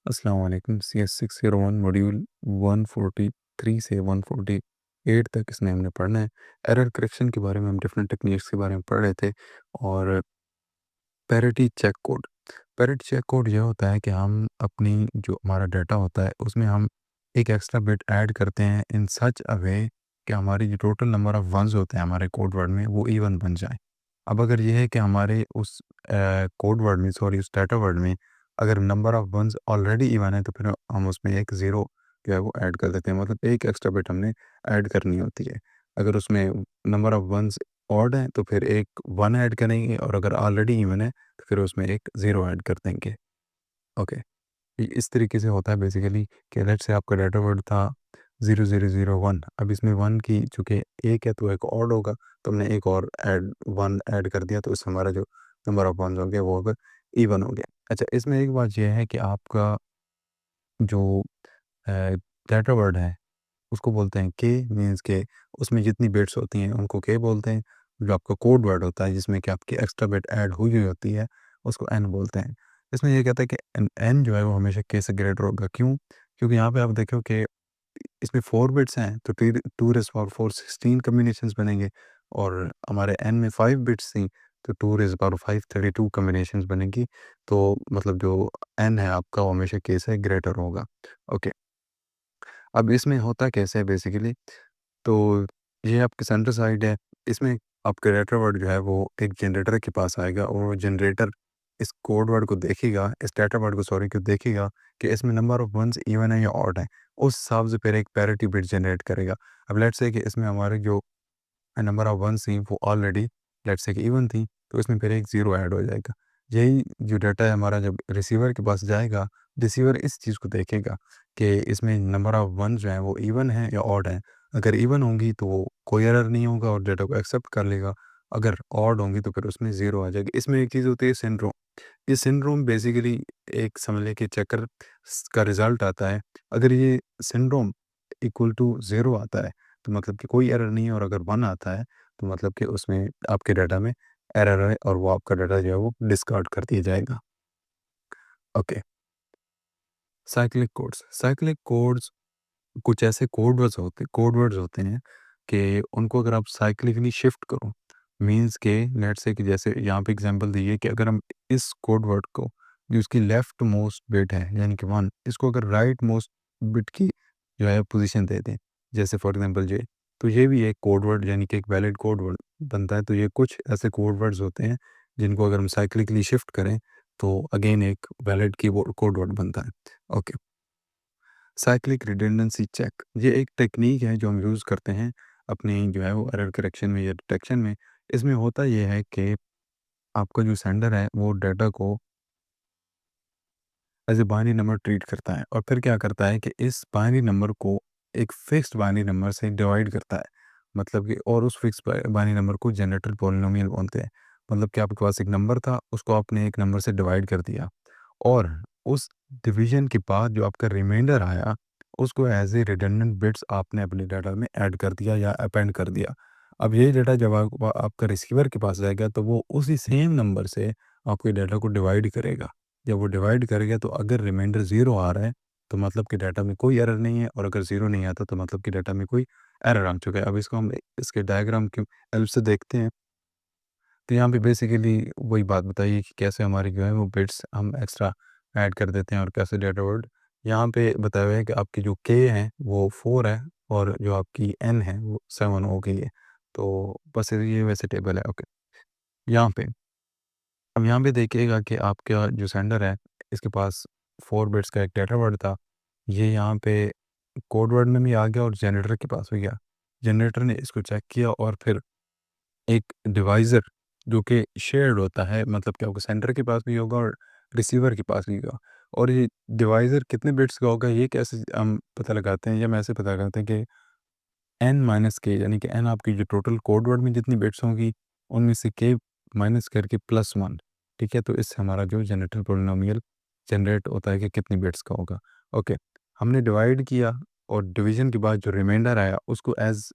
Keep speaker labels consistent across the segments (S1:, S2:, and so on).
S1: अस्सलाम वालेकुम। CS601 module 143 से 148 तक इसमें हमने पढ़ना है। एरर करेक्शन के बारे में हम डिफरेंट टेक्निक्स के बारे में पढ़ रहे थे और parity check code. Parity check code ये होता है कि हम अपनी जो हमारा डाटा होता है उसमें हम एक एक्स्ट्रा बिट ऐड करते हैं इन सच अ वे कि हमारी जो टोटल नंबर ऑफ वंस होते हैं हमारे कोड वर्ड में वो इवन बन जाए। अब अगर ये है कि हमारे उस कोड वर्ड में सॉरी उस डाटा वर्ड में अगर number of ones already even है तो फिर हम उसमें एक ज़ीरो जो है वो ऐड कर देते हैं, मतलब एक एक्स्ट्रा बिट हमने ऐड करनी होती है। अगर उसमें नंबर ऑफ वंस ऑड है तो फिर एक 1 ऐड करेंगे और अगर ऑलरेडी इवन है तो फिर उसमें एक ज़ीरो ऐड कर देंगे। ओके। इस तरीके से होता है बेसिकली कि लेट्स से आपका डाटा वर्ड था 0001, अब इसमें 1 की चूँकि 1 है तो एक ऑड होगा, तो हमने एक और 1 ऐड कर दिया तो इससे हमारा जो नंबर ऑफ वन्स हो गया वो अब इवन हो गया। अच्छा, इसमें एक बात ये है कि आपका जो अ, डाटा वर्ड है उसको बोलते हैं के, मीन्स के उसमें जितनी बिट्स होती हैं उनको के बोलते हैं। जो आपका कोड वर्ड होता है जिसमें कि आपकी एक्स्ट्रा बिट ऐड हुई हुई होती है उसको एन बोलते हैं। इसमें ये कहता है कि एन एन जो है वो हमेशा के से ग्रेटर होगा। क्यों? क्योंकि यहाँ पे आप देखो कि इसमें 4 बिट्स हैं तो 2 रेज़ पावर 4 16 कॉम्बिनेशंस बनेंगे और हमारे एन में 5 बिट्स थी तो 2 रेज़ पावर 5 32 कॉम्बिनेशंस बनेंगी। तो मतलब जो एन है आपका वो हमेशा के से ग्रेटर होगा। ओके। अब इसमें होता कैसे है बेसिकली, तो ये आपकी सेंटर साइड है। इसमें आपका डाटा वर्ड जो है वो एक जनरेटर के पास आएगा और वो जनरेटर इस कोड वर्ड को देखेगा, इस डाटा वर्ड को सॉरी को देखेगा कि इसमें नंबर ऑफ वंस इवन है या ऑड है। उस हिसाब से फिर एक पैरिटी बिट जनरेट करेगा। अब लेट्स से कि इसमें हमारे जो नंबर ऑफ वंस थी वो ऑलरेडी लेट्स से कि इवन थी, तो इसमें फिर एक ज़ीरो ऐड हो जाएगा। यही जो डाटा है हमारा जब रिसीवर के पास जाएगा, रिसीवर इस चीज़ को देखेगा कि इसमें नंबर ऑफ वंस जो हैं वो इवन है या ऑड है। अगर इवन होंगी तो वो कोई एरर नहीं होगा और डाटा को एक्सेप्ट कर लेगा। अगर ऑड होंगी तो फिर उसमें ज़ीरो आ जाएगी। इसमें एक चीज़ होती है सिंड्रोम। ये सिंड्रोम बेसिकली एक समझ लें कि चेकर का रिज़ल्ट आता है। अगर ये सिंड्रोम इक्वल टू ज़ीरो आता है तो मतलब कि कोई एरर नहीं है और अगर 1 आता है तो मतलब कि उसमें आपके डाटा में एरर है और वो आपका डाटा जो है वो डिस्कार्ड कर दिया जाएगा। ओके। साइक्लिक कोड्स कुछ ऐसे कोड वर्ड्स होते हैं कि उनको अगर आप साइक्लिकली शिफ्ट करो, मीन्स के लेट्स से कि जैसे यहाँ पे एग्जांपल दी है कि अगर हम इस कोड वर्ड को जो इसकी लेफ्ट मोस्ट बिट है यानी कि 1, इसको अगर राइट मोस्ट बिट की जो है पोजीशन दे दें, जैसे फॉर एग्जांपल ये, तो ये भी एक कोड वर्ड यानी कि एक वैलिड कोड वर्ड बनता है। तो ये कुछ ऐसे कोड वर्ड्स होते हैं जिनको अगर हम साइक्लिकली शिफ्ट करें तो अगेन एक वैलिड कीबोर्ड कोड वर्ड बनता है। ओके। साइक्लिक रिडंडेंसी चेक ये एक टेक्नीक है जो हम यूज़ करते हैं अपनी जो है वो एरर करेक्शन में या डिटेक्शन में। इसमें होता ये है कि आपका जो सेंडर है वो डाटा को as a binary number treat करता है और फिर क्या करता है कि इस बाइनरी नंबर को एक फिक्स्ड बाइनरी नंबर से डिवाइड करता है। मतलब कि और उस फिक्स्ड बाइनरी नंबर को जनरेटर पॉलिनोमियल बोलते हैं। मतलब कि आपके पास एक नंबर था, उसको आपने एक नंबर से डिवाइड कर दिया और उस डिवीज़न के बाद जो आपका रिमाइंडर आया, उसको एज़ ए रिडंडेंट बिट्स आपने अपने डाटा में ऐड कर दिया या अपेंड कर दिया। अब ये डाटा जब आपका रिसीवर के पास जाएगा, तो वो उसी सेम नंबर से आपके डाटा को डिवाइड करेगा। जब वो डिवाइड करेगा, तो अगर रिमाइंडर 0 आ रहा है, तो मतलब कि डाटा में कोई एरर नहीं है और अगर 0 नहीं आता, तो मतलब कि डाटा में कोई एरर आ चुका है। अब इसको हम इसके डायग्राम की हेल्प से देखते हैं। तो यहाँ पे बेसिकली वही बात बताइए कि कैसे हमारी जो है वो बिट्स हम एक्स्ट्रा ऐड कर देते हैं और कैसे डेटा वर्ड यहाँ पे बताया हुआ है कि आपकी जो के है वो 4 है और जो आपकी एन है वो 7 हो गई है। तो बस ये वैसे टेबल है। ओके। यहाँ पे अब यहाँ पे देखिएगा कि आपका जो सेंडर है इसके पास 4 बिट्स का एक डेटा वर्ड था। ये यहाँ पे कोड वर्ड में भी आ गया और जनरेटर के पास भी गया। जनरेटर ने इसको चेक किया और फिर एक डिवाइज़र जो कि शेयर्ड होता है, मतलब कि आपको सेंडर के पास भी होगा और रिसीवर के पास भी होगा। और ये डिवाइज़र कितने बिट्स का होगा ये कैसे हम पता लगाते हैं, या हम ऐसे पता लगाते हैं कि n माइनस के यानी कि n आपकी जो टोटल कोड वर्ड में जितनी बिट्स होंगी उनमें से k माइनस करके +1, ठीक है? तो इससे हमारा जो जनरेटर पॉलिनोमियल जनरेट होता है कि कितनी बिट्स का होगा। ओके, हमने डिवाइड किया और डिवीज़न के बाद जो रिमाइंडर आया उसको एज़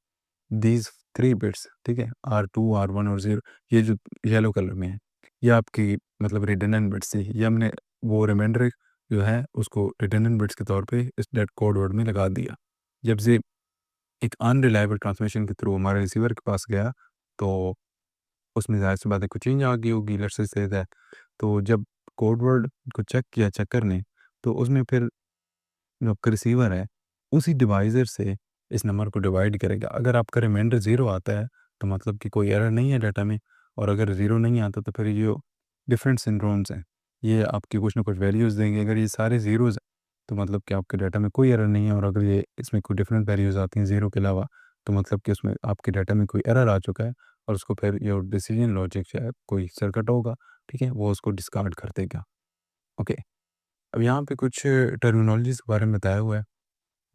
S1: दीज़ 3 बिट्स, ठीक है? R2, R1 और 0, ये जो येलो कलर में है, ये आपकी मतलब रिडंडेंट बिट्स थी। ये हमने वो रिमाइंडर जो है उसको रिटर्न बिट्स के तौर पे इस डेट कोड वर्ड में लगा दिया। जब से एक अनरिलायबल ट्रांसमिशन के थ्रू हमारे रिसीवर के पास गया, तो उसमें ज़ाहिर-सी बात है कुछ चेंज आ गई होगी, लेट्स से दैट। तो जब कोड वर्ड को चेक किया चेकर ने, तो उसमें फिर जो आपका रिसीवर है, उसी डिवाइज़र से इस नंबर को डिवाइड करेगा। अगर आपका रिमाइंडर 0 आता है, तो मतलब कि कोई एरर नहीं है डाटा में, और अगर 0 नहीं आता, तो फिर ये जो डिफरेंट सिंड्रोम्स हैं, ये आपकी कुछ ना कुछ वैल्यूज़ देंगे। अगर ये सारे ज़ीरोज़ हैं, तो मतलब कि आपके डाटा में कोई एरर नहीं है, और अगर ये इसमें कोई डिफरेंट वैल्यूज़ आती हैं 0 के अलावा, तो मतलब कि उसमें आपके डाटा में कोई एरर आ चुका है, और उसको फिर ये डिसीजन लॉजिक जो है, कोई सर्किट होगा, ठीक है? वो उसको डिस्कार्ड कर देगा। ओके। अब यहाँ पे कुछ टर्मिनोलॉजीज़ के बारे में बताया हुआ है।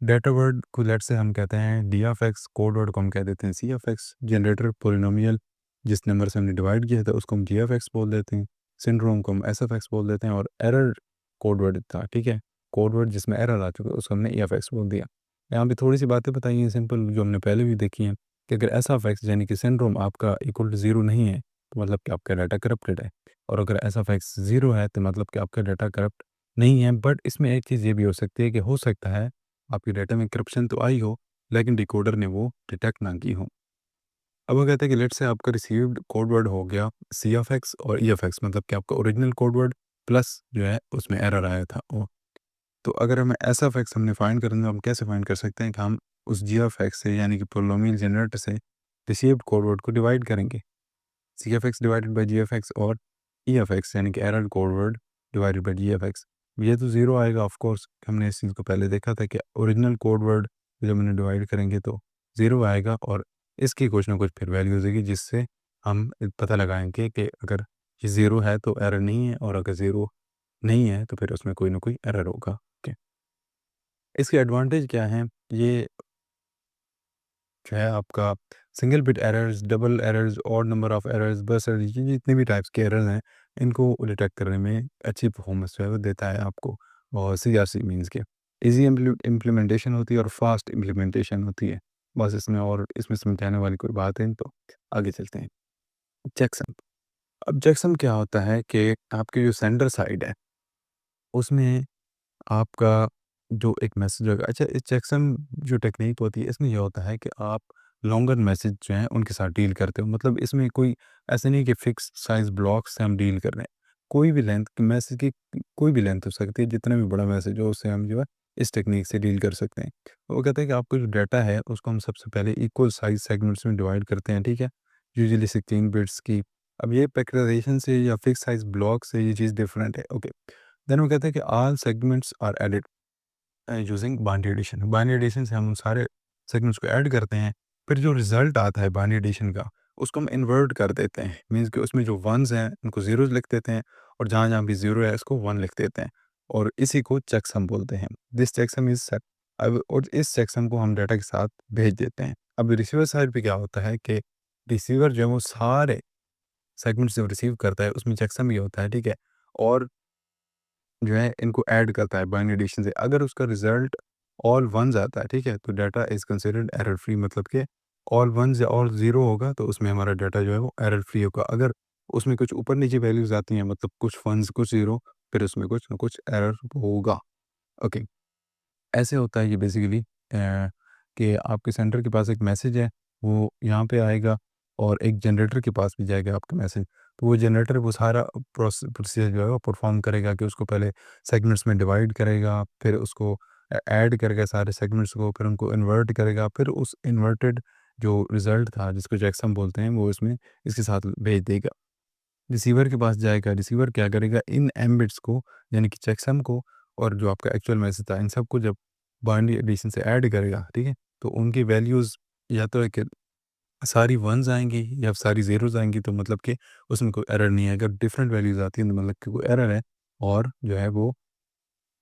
S1: डेटा वर्ड को लेट्स से हम कहते हैं डीएफएक्स, कोड वर्ड को हम कह देते हैं सीएफएक्स, जनरेटर पॉलिनोमियल जिस नंबर से हमने डिवाइड किया था उसको हम जीएफएक्स बोल देते हैं, सिंड्रोम को हम एसएफएक्स बोल देते हैं, और एरर कोड वर्ड था, ठीक है? कोड वर्ड जिसमें एरर आ चुका है उसको हमने ईएफएक्स बोल दिया। यहाँ पे थोड़ी सी बातें बताई हैं सिंपल, जो हमने पहले भी देखी हैं, कि अगर एसएफएक्स यानी कि सिंड्रोम आपका इक्वल टू 0 नहीं है, तो मतलब कि आपका डाटा करप्टेड है, और अगर एसएफएक्स 0 है, तो मतलब कि आपका डाटा करप्ट नहीं है। बट इसमें एक चीज़ ये भी हो सकती है कि हो सकता है आपके डाटा में करप्शन तो आई हो, लेकिन डिकोडर ने वो डिटेक्ट ना की हो। अब वो कहते हैं कि लेट्स से आपका रिसीव्ड कोड वर्ड हो गया सीएफएक्स और ईएफएक्स, मतलब कि आपका ओरिजिनल कोड वर्ड प्लस जो है उसमें एरर आया था वो। तो अगर हमें एसएफएक्स हमने फाइंड करना है, तो हम कैसे फाइंड कर सकते हैं कि हम उस जीएफएक्स से यानी कि पोलिनोमियल जनरेटर से रिसीव्ड कोड वर्ड को डिवाइड करेंगे। सीएफएक्स डिवाइडेड बाय जीएफएक्स और ईएफएक्स यानी कि error code word divided by GFX. ये तो ज़ीरो आएगा ऑफ कोर्स, हमने इस चीज़ को पहले देखा था कि ओरिजिनल कोड वर्ड जब हमने डिवाइड करेंगे तो ज़ीरो आएगा, और इसकी कुछ ना कुछ फिर वैल्यू देगी, जिससे हम पता लगाएँगे कि अगर ये ज़ीरो है तो एरर नहीं है, और अगर ज़ीरो नहीं है तो फिर उसमें कोई ना कोई एरर होगा। ओके। इसके एडवांटेज क्या हैं? ये जो है आपका single bit errors, double errors, odd number of errors, बस एरर, ये जितने भी टाइप्स के एरर्स हैं, इनको डिटेक्ट करने में अच्छी परफॉर्मेंस जो है वो देता है आपको। और सीआरसी मीन्स के ईज़ी इम्प्लीमेंटेशन होती है और फास्ट इम्प्लीमेंटेशन होती है। बस इसमें और इसमें समझाने वाली कोई बात है नहीं, तो आगे चलते हैं। चेकसम। अब चेकसम क्या होता है कि आपकी जो सेंडर साइड है, उसमें आपका जो एक मैसेज होगा, अच्छा, इस चेकसम जो टेक्नीक होती है इसमें ये होता है कि आप लॉन्गर मैसेज जो हैं उनके साथ डील करते हो। मतलब इसमें कोई ऐसा नहीं कि फिक्स साइज़ ब्लॉक से हम डील कर रहे हैं। कोई भी लेंथ की मैसेज की कोई भी लेंथ हो सकती है, जितना भी बड़ा मैसेज हो उससे हम जो है इस टेक्नीक से डील कर सकते हैं। वो कहते हैं कि आपका जो डाटा है उसको हम सबसे पहले इक्वल साइज़ सेगमेंट्स में डिवाइड करते हैं, ठीक है? यूजुअली 16 बिट्स की। अब ये पैक्टराइज़ेशन से या फिक्स साइज़ ब्लॉक से ये चीज़ डिफरेंट है। ओके। देन वो कहते हैं कि all segments are added using binary addition. Binary addition से हम उन सारे सेगमेंट्स को ऐड करते हैं। फिर जो रिजल्ट आता है बाइनरी एडिशन का, उसको हम इन्वर्ट कर देते हैं। मीन्स कि उसमें जो वन्स हैं उनको ज़ीरोज़ लिख देते हैं, और जहाँ जहाँ भी ज़ीरो है उसको वन लिख देते हैं, और इसी को चेकसम बोलते हैं। This checksum is set. अब और इस चेकसम को हम डाटा के साथ भेज देते हैं। अब रिसीवर साइड पे क्या होता है कि रिसीवर जो है वो सारे सेगमेंट्स जो रिसीव करता है उसमें चेकसम ये होता है, ठीक है? और जो है इनको ऐड करता है बाइनरी एडिशन से। अगर उसका रिज़ल्ट ऑल वन्स आता है, ठीक है? तो data is considered error free, मतलब कि ऑल वन्स या ऑल ज़ीरो होगा तो उसमें हमारा डाटा जो है वो एरर फ्री होगा। अगर उसमें कुछ ऊपर-नीचे वैल्यूज़ आती हैं, मतलब कुछ वन्स कुछ ज़ीरो, फिर उसमें कुछ ना कुछ एरर होगा। ओके। ऐसे होता है ये बेसिकली कि आपके सेंडर के पास एक मैसेज है, वो यहाँ पे आएगा, और एक जनरेटर के पास भी जाएगा आपका मैसेज। तो वो जनरेटर वो सारा प्रोसीजर जो है वो परफॉर्म करेगा कि उसको पहले सेगमेंट्स में डिवाइड करेगा, फिर उसको ऐड करेगा सारे सेगमेंट्स को, फिर उनको इन्वर्ट करेगा, फिर उस इन्वर्टेड जो रिजल्ट था जिसको चेकसम बोलते हैं वो इसमें इसके साथ भेज देगा। रिसीवर के पास जाएगा, रिसीवर क्या करेगा, इन एम्बिट्स को यानी कि चेकसम को और जो आपका एक्चुअल मैसेज था इन सबको जब बाइनरी एडिशन से ऐड करेगा, ठीक है? तो उनकी वैल्यूज़ या तो एक सारी वन्स आएँगी या सारी ज़ीरोज़ आएँगी, तो मतलब कि उसमें कोई एरर नहीं है। अगर डिफरेंट वैल्यूज़ आती हैं तो मतलब कि कोई एरर है, और जो है वो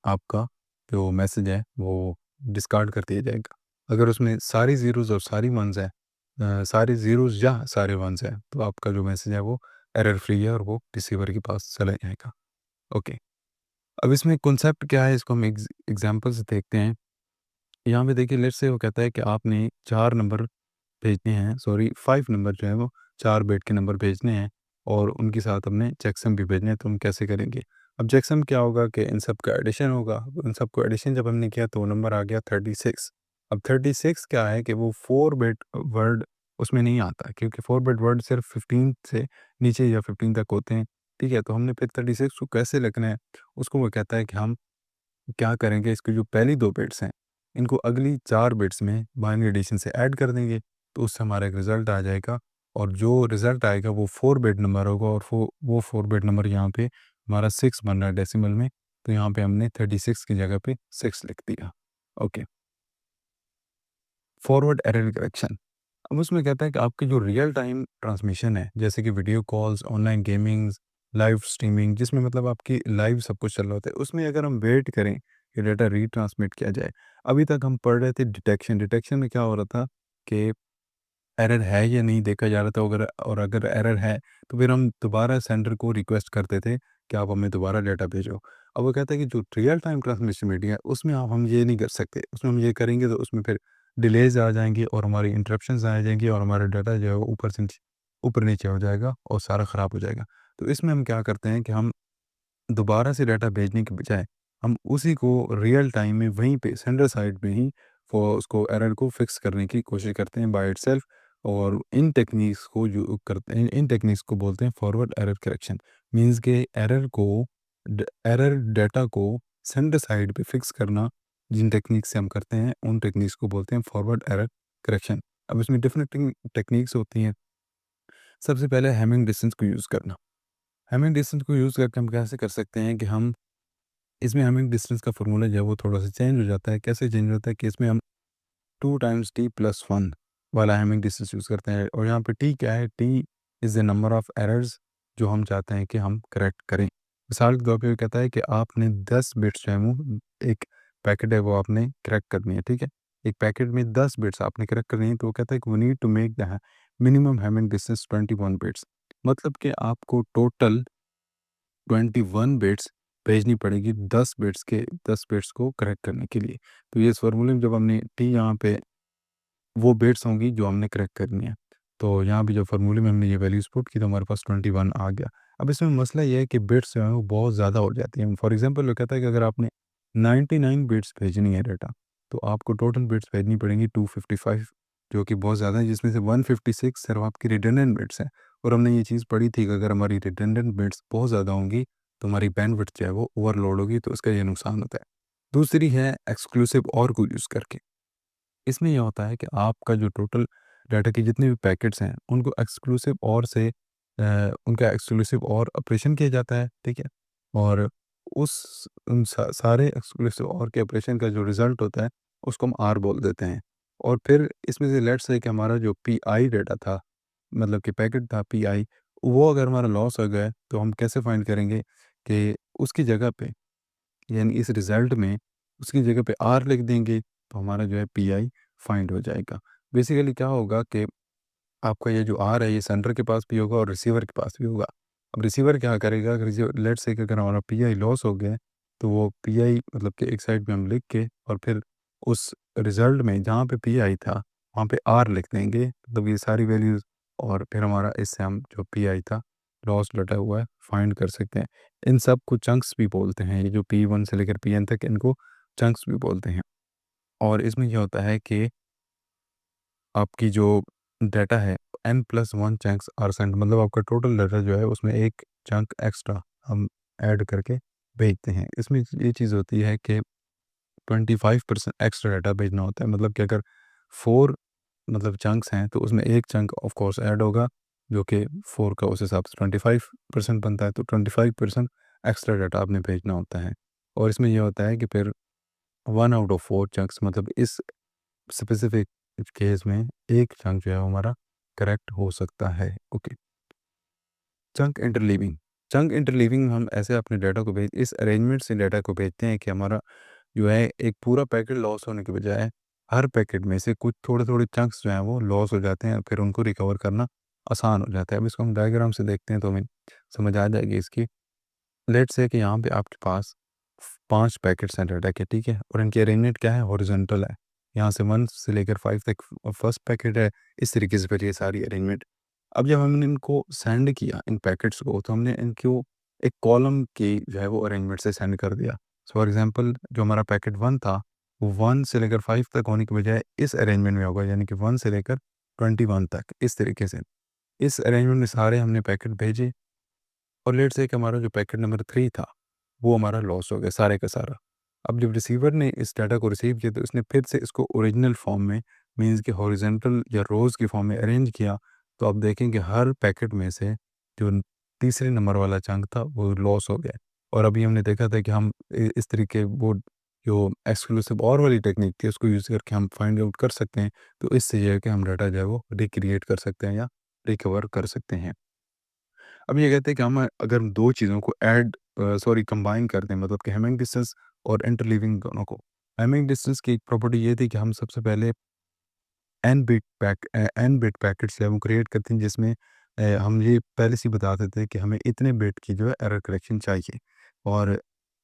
S1: आपका जो मैसेज है वो डिस्कार्ड कर दिया जाएगा। अगर उसमें सारी ज़ीरोज़ और सारी वन्स हैं, सारे ज़ीरोज़ या सारे वन्स हैं, तो आपका जो मैसेज है वो एरर फ्री है और वो रिसीवर के पास चला जाएगा। ओके। अब इसमें कॉन्सेप्ट क्या है, इसको हम एग्ज़ाम्पल से देखते हैं। यहाँ पे देखिए, लेट्स से वो कहता है कि आपने 4 नंबर भेजने हैं, सॉरी 5 नंबर जो है वो 4 बिट के नंबर भेजने हैं, और उनके साथ हमने चेकसम भी भेजने हैं, तो हम कैसे करेंगे? अब क्या होगा कि इन सब का एडिशन होगा। इन सबको एडिशन जब हमने किया तो वो नंबर आ गया 36। अब 36 क्या है कि वो 4 बिट वर्ड उसमें नहीं आता, क्योंकि 4 बिट वर्ड सिर्फ 15 से नीचे या 15 तक होते हैं। ठीक है, तो हमने फिर 36 को कैसे लिखना है, उसको वो कहता है कि हम क्या करेंगे, इसकी जो पहली 2 बिट्स हैं, इनको अगली 4 बिट्स में बाइनरी एडिशन से ऐड कर देंगे, तो उससे हमारा एक रिज़ल्ट आ जाएगा, और जो रिज़ल्ट आएगा वो 4 बिट नंबर होगा, और वो 4 बिट नंबर यहाँ पे हमारा 6 बन रहा है डेसिमल में, तो यहाँ पे हमने 36 की जगह पे 6 लिख दिया। Okay, forward error correction. अब उसमें कहता है कि आपकी जो रियल टाइम ट्रांसमिशन है, जैसे कि video calls, online gamings, live streaming, जिसमें मतलब आपकी लाइव सब कुछ चल रहा होता है, उसमें अगर हम वेट करें कि डेटा रीट्रांसमिट किया जाए, अभी तक हम पढ़ रहे थे डिटेक्शन। डिटेक्शन में क्या हो रहा था कि एरर है या नहीं देखा जा रहा था, अगर और अगर एरर है तो फिर हम दोबारा सेंडर को रिक्वेस्ट करते थे कि आप हमें दोबारा डेटा भेजो। अब वो कहता है कि जो रियल टाइम ट्रांसमिशन मीडिया है उसमें आप हम ये नहीं कर सकते, उसमें हम ये करेंगे तो उसमें फिर डिलेज आ जाएंगी और हमारी इंटरप्शंस आ जाएंगी और हमारा डाटा जो है वो ऊपर नीचे हो जाएगा और सारा ख़राब हो जाएगा। तो इसमें हम क्या करते हैं कि हम दोबारा से डाटा भेजने के बजाय हम उसी को रियल टाइम में वहीं पे सेंडर साइड में ही उसको एरर को फिक्स करने की कोशिश करते हैं बाय इटसेल्फ। और इन टेक्निक्स को बोलते हैं फॉरवर्ड एरर करेक्शन। मींस के एरर डाटा को सेंडर साइड पे फिक्स करना, जिन टेक्निक से हम करते हैं उन टेक्निक्स को बोलते हैं फॉरवर्ड एरर करेक्शन। अब इसमें डिफरेंट टेक्निक्स होती हैं। सबसे पहले हैमिंग डिस्टेंस को यूज़ करना। हैमिंग डिस्टेंस को यूज़ करके हम कैसे कर सकते हैं कि हम इसमें हमिंग डिस्टेंस का फ़ॉर्मूला जो है वो थोड़ा-सा चेंज हो जाता है। कैसे चेंज होता है कि इसमें हम 2 टाइम्स टी प्लस 1 वाला हमिंग डिस्टेंस यूज़ करते हैं, और यहाँ पे टी क्या है? T is the number of errors जो हम चाहते हैं कि हम करेक्ट करें। मिसाल के तौर पे वो कहता है कि आपने 10 बिट्स जो है वो एक पैकेट है वो आपने करेक्ट करनी है, ठीक है? एक पैकेट में 10 बिट्स आपने करेक्ट करनी है, तो वो कहता है कि we need to make the minimum hamming distance 21 bits. मतलब कि आपको टोटल 21 बिट्स भेजनी पड़ेगी 10 बिट्स को करेक्ट करने के लिए। तो ये इस फ़ॉर्मूले में जब हमने टी यहाँ पे वो बिट्स होंगी जो हमने करेक्ट करनी है। तो यहाँ पे जब फ़ॉर्मूले में हमने ये वैल्यूज़ पुट की तो हमारे पास 21 आ गया। अब इसमें मसला ये है कि बिट्स जो हैं वो बहुत ज़्यादा हो जाती हैं। फॉर एग्ज़ाम्पल वो कहता है कि अगर आपने 99 बिट्स भेजनी है डाटा, तो आपको टोटल बिट्स भेजनी पड़ेंगी 255, जो कि बहुत ज़्यादा है, जिसमें से 156 सिर्फ़ आपकी रिडंडेंट बिट्स हैं। और हमने ये चीज़ पढ़ी थी कि अगर हमारी रिडंडेंट बिट्स बहुत ज़्यादा होंगी, तो हमारी बैंडविड्थ जो है वो ओवरलोड होगी, तो इसका ये नुकसान होता है। दूसरी है एक्सक्लूसिव और को यूज़ करके। इसमें ये होता है कि आपका जो टोटल डाटा के जितने भी पैकेट्स हैं, उनको एक्सक्लूसिव और से उनका एक्सक्लूसिव और ऑपरेशन किया जाता है, ठीक है? और उन सारे एक्सक्लूसिव और के ऑपरेशन का जो रिज़ल्ट होता है, उसको हम आर बोल देते हैं। और फिर इसमें से लेट्स से कि हमारा जो पीआई डाटा था, मतलब कि पैकेट था पीआई, वो अगर हमारा लॉस हो गया है, तो हम कैसे फाइंड करेंगे कि उसकी जगह पे, यानी इस रिज़ल्ट में उसकी जगह पे आर लिख देंगे, तो हमारा जो है पीआई फाइंड हो जाएगा। बेसिकली क्या होगा कि आपका ये जो आर है ये सेंडर के पास भी होगा और रिसीवर के पास भी होगा। अब रिसीवर क्या करेगा, अगर रिसीवर लेट्स से कि अगर हमारा पीआई लॉस हो गया है, तो वो पीआई मतलब कि एक साइड पे हम लिख के और फिर उस रिज़ल्ट में जहाँ पे पीआई था, वहाँ पे आर लिख देंगे। मतलब ये सारी वैल्यूज़, और फिर हमारा इससे हम जो पीआई था, लॉस डटा हुआ है, फाइंड कर सकते हैं। इन सब को चंक्स भी बोलते हैं। ये जो P1 से लेकर Pn तक, इनको चंक्स भी बोलते हैं। और इसमें क्या होता है कि आपकी जो डाटा है, n+1 चंक्स आर सेंट, मतलब आपका टोटल डाटा जो है उसमें एक चंक एक्स्ट्रा हम ऐड करके भेजते हैं। इसमें ये चीज़ होती है कि 25% एक्स्ट्रा डाटा भेजना होता है। मतलब कि अगर 4 मतलब चंक्स हैं, तो उसमें एक चंक ऑफ कोर्स ऐड होगा, जो कि 4 का उस हिसाब से 25% बनता है, तो 25% एक्स्ट्रा डाटा आपने भेजना होता है। और इसमें ये होता है कि फिर 1 आउट ऑफ 4 चंक्स, मतलब इस स्पेसिफिक केस में एक चंक जो है वो हमारा करेक्ट हो सकता है। ओके, चंक इंटरलीविंग हम ऐसे अपने डाटा को भेज इस अरेंजमेंट से डाटा को भेजते हैं कि हमारा जो है एक पूरा पैकेट लॉस होने के बजाय हर पैकेट में से कुछ थोड़े-थोड़े चंक्स जो हैं वो लॉस हो जाते हैं, फिर उनको रिकवर करना आसान हो जाता है। अब इसको हम डायग्राम से देखते हैं तो हमें समझ आ जाएगी इसकी। लेट्स से कि यहाँ पे आपके पास 5 पैकेट्स हैं डाटा के, ठीक है? और इनकी अरेंजमेंट क्या है? हॉरिज़ॉन्टल है। यहाँ से 1 से लेकर 5 तक फर्स्ट पैकेट है, इस तरीके से फिर ये सारी अरेंजमेंट। अब जब हमने इनको सेंड किया इन पैकेट्स को, तो हमने इनको एक कॉलम की जो है वो अरेंजमेंट से सेंड कर दिया। सो फॉर एग्ज़ाम्पल जो हमारा पैकेट 1 था, वो 1 से लेकर 5 तक होने की बजाय इस अरेंजमेंट में होगा, यानी कि 1 से लेकर 21 तक, इस तरीके से। इस अरेंजमेंट में सारे हमने पैकेट भेजे और लेट्स से कि हमारा जो पैकेट नंबर 3 था, वो हमारा लॉस हो गया सारे का सारा। अब जब रिसीवर ने इस डाटा को रिसीव किया, तो उसने फिर से इसको ओरिजिनल फॉर्म में, मीन्स कि हॉरिज़ॉन्टल या रोज़ की फॉर्म में अरेंज किया, तो आप देखें कि हर पैकेट में से जो तीसरे नंबर वाला चंक था, वो लॉस हो गया। और अभी हमने देखा था कि हम इस तरीके वो जो एक्सक्लूसिव और वाली टेक्निक थी, उसको यूज़ करके हम फाइंड आउट कर सकते हैं। तो इससे ये है कि हम डाटा जो है वो रिक्रिएट कर सकते हैं या रिकवर कर सकते हैं। अब ये कहते हैं कि हम अगर 2 चीज़ों को सॉरी कंबाइन कर दें, मतलब कि हैमिंग डिस्टेंस और इंटरलीविंग दोनों को। हैमिंग डिस्टेंस की एक प्रॉपर्टी ये थी कि हम सबसे पहले एन बिट पैकेट्स जो है वो क्रिएट करते हैं, जिसमें हम ये पहले से ही बता देते हैं कि हमें इतने बिट की जो है एरर करेक्शन चाहिए। और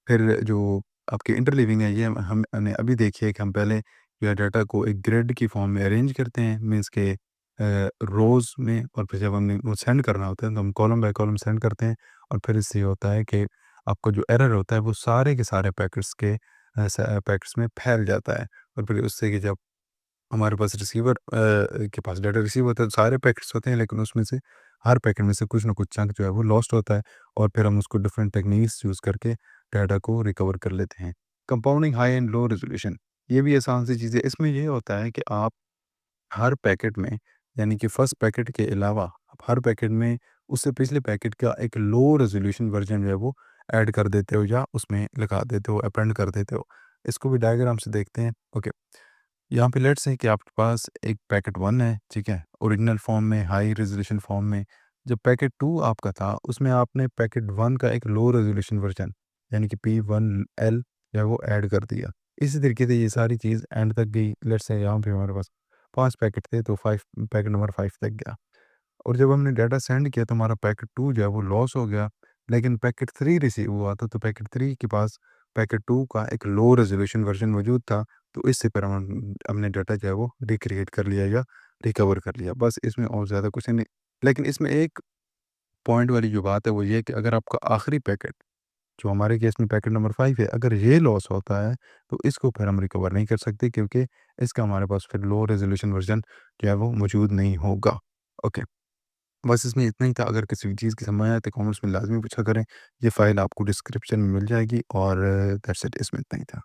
S1: फिर जो आपके इंटरलीविंग है, ये हमने अभी देखी है कि हम पहले जो है डाटा को एक ग्रिड की फॉर्म में अरेंज करते हैं, मीन्स के रोज़ में, और फिर जब हमने वो सेंड करना होता है, तो हम कॉलम बाय कॉलम सेंड करते हैं। और फिर इससे ये होता है कि आपका जो एरर होता है, वो सारे के सारे पैकेट्स में फैल जाता है। और फिर उससे कि जब हमारे पास रिसीवर के पास डाटा रिसीव होता है, तो सारे पैकेट्स होते हैं, लेकिन उसमें से हर पैकेट में से कुछ ना कुछ चंक जो है वो लॉस्ट होता है। और फिर हम उसको डिफरेंट टेक्निक्स यूज़ करके डाटा को रिकवर कर लेते हैं। Compounding high and low resolution, ये भी आसान सी चीज़ है। इसमें ये होता है कि आप हर पैकेट में, यानी कि फर्स्ट पैकेट के अलावा आप हर पैकेट में उससे पिछले पैकेट का एक लो रेज़ोल्यूशन वर्ज़न जो है वो ऐड कर देते हो, या उसमें लगा देते हो, अपेंड कर देते हो। इसको भी डायग्राम से देखते हैं। ओके। यहाँ पे लेट्स से कि आपके पास एक पैकेट 1 है, ठीक है? ओरिजिनल फ़ॉर्म में, हाई रेज़ोल्यूशन फ़ॉर्म में। जब पैकेट 2 आपका था, उसमें आपने पैकेट 1 का एक लो रेज़ोल्यूशन वर्ज़न, यानी कि P1L जो है वो ऐड कर दिया। इसी तरीके से ये सारी चीज़ एंड तक गई। लेट्स से यहाँ पे हमारे पास 5 पैकेट थे, तो 5 पैकेट नंबर 5 तक गया। और जब हमने डाटा सेंड किया, तो हमारा पैकेट 2 जो है वो लॉस हो गया। लेकिन पैकेट 3 रिसीव हुआ था, तो पैकेट 3 के पास पैकेट 2 का एक लो रेज़ोल्यूशन वर्ज़न मौजूद था। तो इससे फिर हमने डाटा जो है वो रिक्रिएट कर लिया या रिकवर कर लिया। बस इसमें और ज़्यादा कुछ नहीं। लेकिन इसमें एक पॉइंट वाली जो बात है, वो ये है कि अगर आपका आखिरी पैकेट, जो हमारे केस में पैकेट नंबर 5 है, अगर ये लॉस होता है, तो इसको फिर हम रिकवर नहीं कर सकते, क्योंकि इसका हमारे पास फिर लो रेज़ोल्यूशन वर्ज़न जो है वो मौजूद नहीं होगा। ओके। बस इसमें इतना ही था। अगर किसी भी चीज़ की समझ आए तो कमेंट्स में लाज़मी पूछा करें। ये फ़ाइल आपको डिस्क्रिप्शन में मिल जाएगी, और दैट्स इट, इसमें इतना ही था।